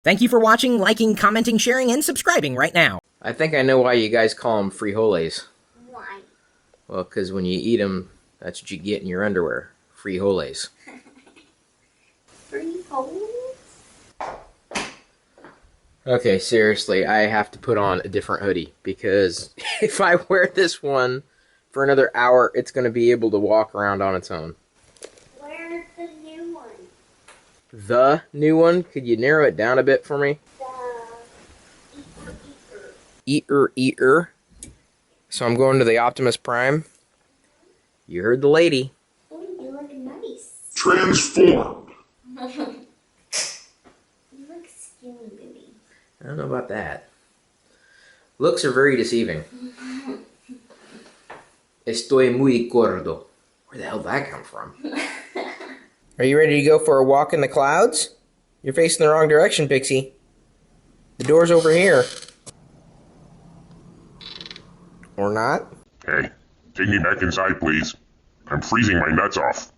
Thank you for watching, liking, commenting, sharing, and subscribing right now. I think I know why you guys call them frijoles. Why? Well, because when you eat them, that's what you get in your underwear. Frijoles. Frijoles? Okay, seriously, I have to put on a different hoodie because if I wear this one for another hour, it's going to be able to walk around on its own. Where's the new one? The new one? Could you narrow it down a bit for me? Eater. So I'm going to the Optimus Prime. You heard the lady. Oh, you look nice. Transformed. You look skinny, baby. I don't know about that. Looks are very deceiving. Estoy muy gordo. Where the hell did that come from? Are you ready to go for a walk in the clouds? You're facing the wrong direction, Pixie. The door's over here. Or not? Hey, take me back inside, please. I'm freezing my nuts off.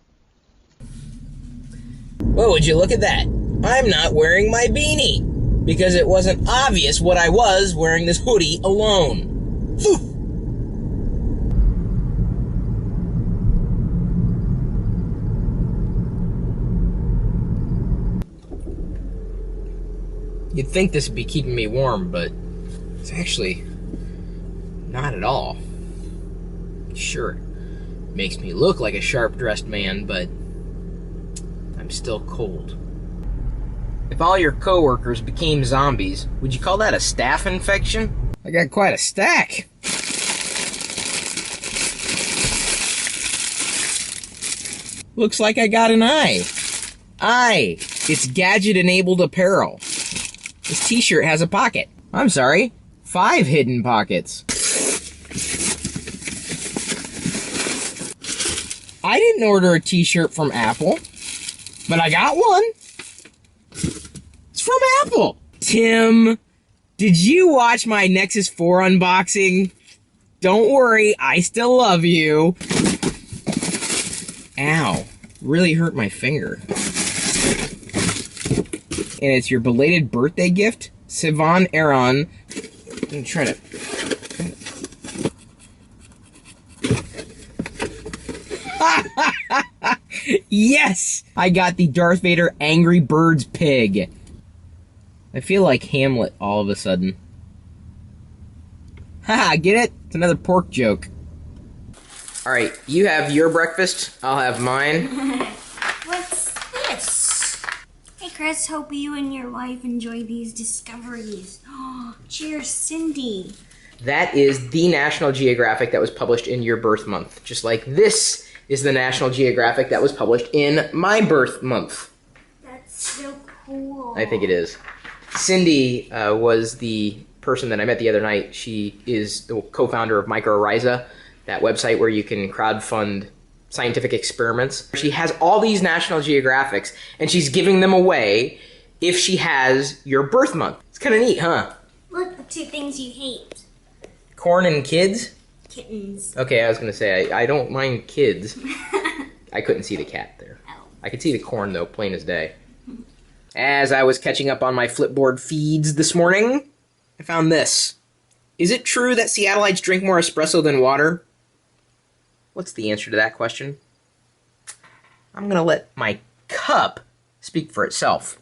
Well, would you look at that? I'm not wearing my beanie. Because it wasn't obvious what I was wearing this hoodie alone. Phew. You'd think this would be keeping me warm, but it's actually not at all. Sure, it makes me look like a sharp-dressed man, but I'm still cold. If all your coworkers became zombies, would you call that a staph infection? I got quite a stack. Looks like I got an eye. Eye. It's gadget-enabled apparel. This t-shirt has a pocket. I'm sorry, 5 hidden pockets. I didn't order a t-shirt from Apple, but I got one. It's from Apple. Tim, did you watch my Nexus 4 unboxing? Don't worry, I still love you. Ow, really hurt my finger. And it's your belated birthday gift, Sivan Aaron. I'm gonna try to... Yes! I got the Darth Vader Angry Birds pig. I feel like Hamlet all of a sudden. Haha, get it? It's another pork joke. Alright, you have your breakfast, I'll have mine. What's this? Hey, Chris, hope you and your wife enjoy these discoveries. Oh, cheers, Cindy. That is the National Geographic that was published in your birth month. Just like this is the National Geographic that was published in my birth month. That's so cool. I think it is. Cindy was the person that I met the other night. She is the co-founder of MicroRhiza, that website where you can crowdfund scientific experiments. She has all these National Geographics, and she's giving them away if she has your birth month. It's kind of neat, huh? Look, the 2 things you hate. Corn and kids? Kittens. Okay, I was going to say, I don't mind kids. I couldn't see the cat there. Oh. I could see the corn, though, plain as day. As I was catching up on my Flipboard feeds this morning, I found this. Is it true that Seattleites drink more espresso than water? What's the answer to that question? I'm going to let my cup speak for itself.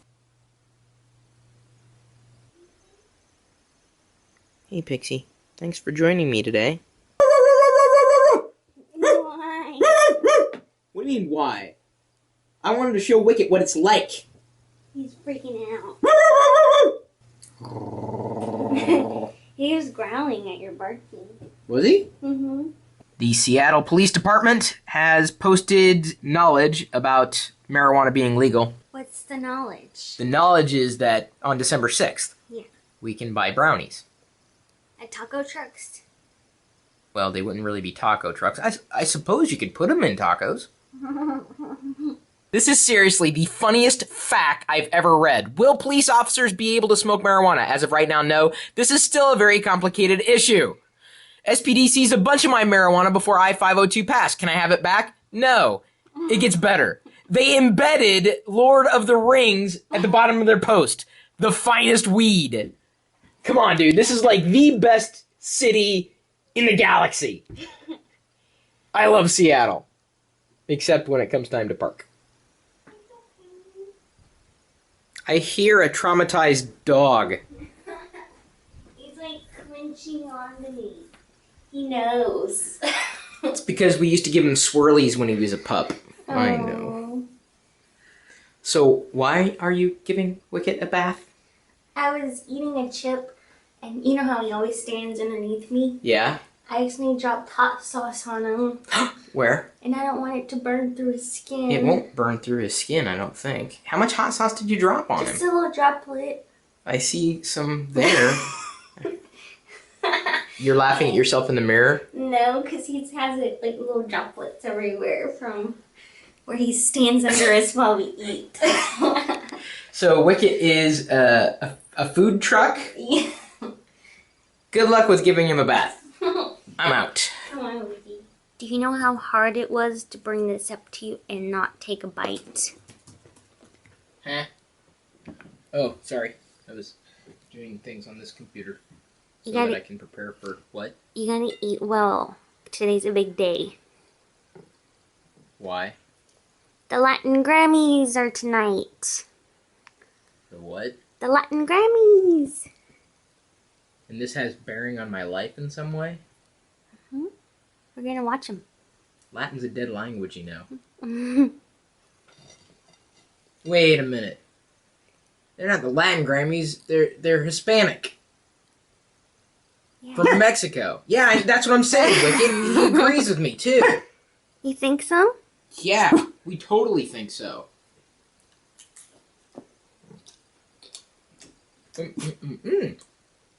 Hey, Pixie. Thanks for joining me today. Why? What do you mean, why? I wanted to show Wicket what it's like. He's freaking out. He was growling at your barking. Was he? Mm-hmm. The Seattle Police Department has posted knowledge about marijuana being legal. What's the knowledge? The knowledge is that on December 6th, Yeah. we can buy brownies. At taco trucks? Well, they wouldn't really be taco trucks. I suppose you could put them in tacos. This is seriously the funniest fact I've ever read. Will police officers be able to smoke marijuana? As of right now, no. This is still a very complicated issue. SPD seized a bunch of my marijuana before I-502 passed. Can I have it back? No. It gets better. They embedded Lord of the Rings at the bottom of their post. The finest weed. Come on, dude. This is like the best city in the galaxy. I love Seattle. Except when it comes time to park. I hear a traumatized dog. He's like clenching on me. He knows. It's because we used to give him swirlies when he was a pup. I know. So, why are you giving Wicket a bath? I was eating a chip, and you know how he always stands underneath me? Yeah? I accidentally dropped hot sauce on him. Where? And I don't want it to burn through his skin. It won't burn through his skin, I don't think. How much hot sauce did you drop on Just him? a little droplet. I see some there. You're laughing at yourself in the mirror? No, because he has it like little droplets everywhere from where he stands under us while we eat. So Wicket is a food truck. Yeah. Good luck with giving him a bath. I'm out. Come on, Wiki. Do you know how hard it was to bring this up to you and not take a bite? Huh? Oh, sorry. I was doing things on this computer so that I can prepare for what? You gotta eat well. Today's a big day. Why? The Latin Grammys are tonight. The what? The Latin Grammys. And this has bearing on my life in some way? We're gonna watch them. Latin's a dead language, you know. Wait a minute. They're not the Latin Grammys. They're Hispanic. Yeah. From Mexico. Yeah, that's what I'm saying, Wicket. He agrees with me, too. You think so? Yeah, we totally think so.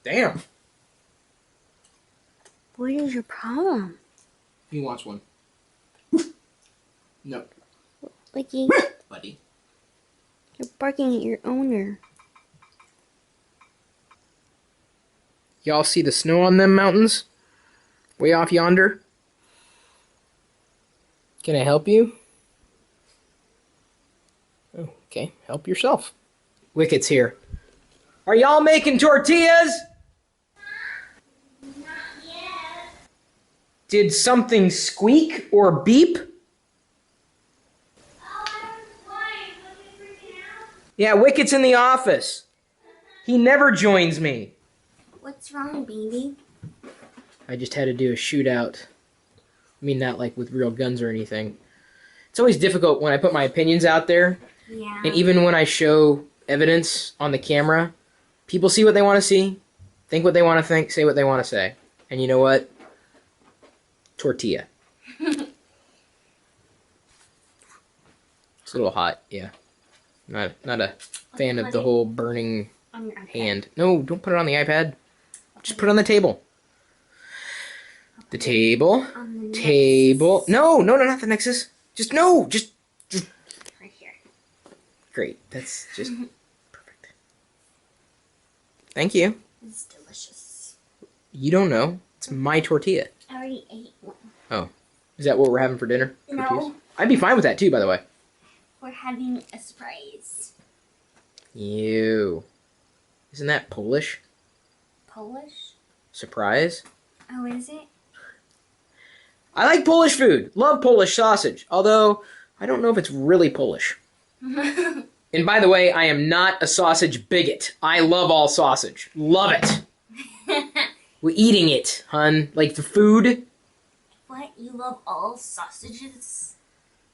Damn. What is your problem? He wants one. No, Wiki, buddy. you're barking at your owner. Y'all see the snow on them mountains? Way off yonder? Can I help you? Oh, okay, help yourself. Wicket's here. Are y'all making tortillas? Not yet. Did something squeak or beep? Oh, I was flying. Was it freaking out? Yeah, Wicket's in the office. He never joins me. What's wrong, baby? I just had to do a shootout. I mean, not like with real guns or anything. It's always difficult when I put my opinions out there. Yeah. And even when I show evidence on the camera, people see what they want to see, think what they want to think, say what they want to say. And you know what? Tortilla. It's a little hot, yeah. Not a fan of the whole burning On your iPad. hand. No, don't put it on the iPad. Just put it on the table. The table. On the Table. Nexus. No, not the Nexus. Just Right here. great. That's just perfect. Thank you. It's delicious. You don't know. It's my tortilla. I already ate one. Oh. Is that what we're having for dinner? No. Tortillas? I'd be fine with that too, by the way. We're having a surprise. Ew. Isn't that Polish? Polish? Surprise? Oh, is it? I like Polish food. Love Polish sausage. Although, I don't know if it's really Polish. And by the way, I am not a sausage bigot. I love all sausage. Love it. We're eating it, hun. Like the food. What? You love all sausages?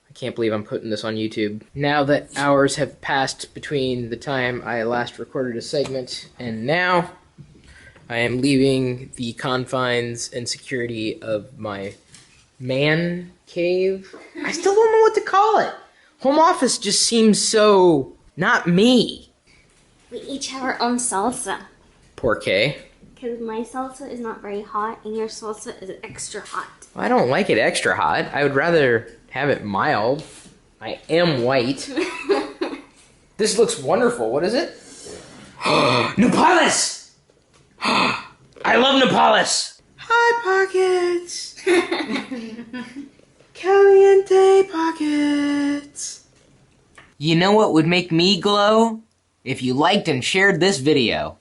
I can't believe I'm putting this on YouTube. Now that hours have passed between the time I last recorded a segment and now, I am leaving the confines and security of my man cave. I still don't know what to call it. Home office just seems so not me. We each have our own salsa. Poor Kay. Because my salsa is not very hot and your salsa is extra hot. I don't like it extra hot. I would rather have it mild. I am white. This looks wonderful. What is it? Nepalus! I love Nepalus! Hot pockets! Caliente pockets! You know what would make me glow? If you liked and shared this video,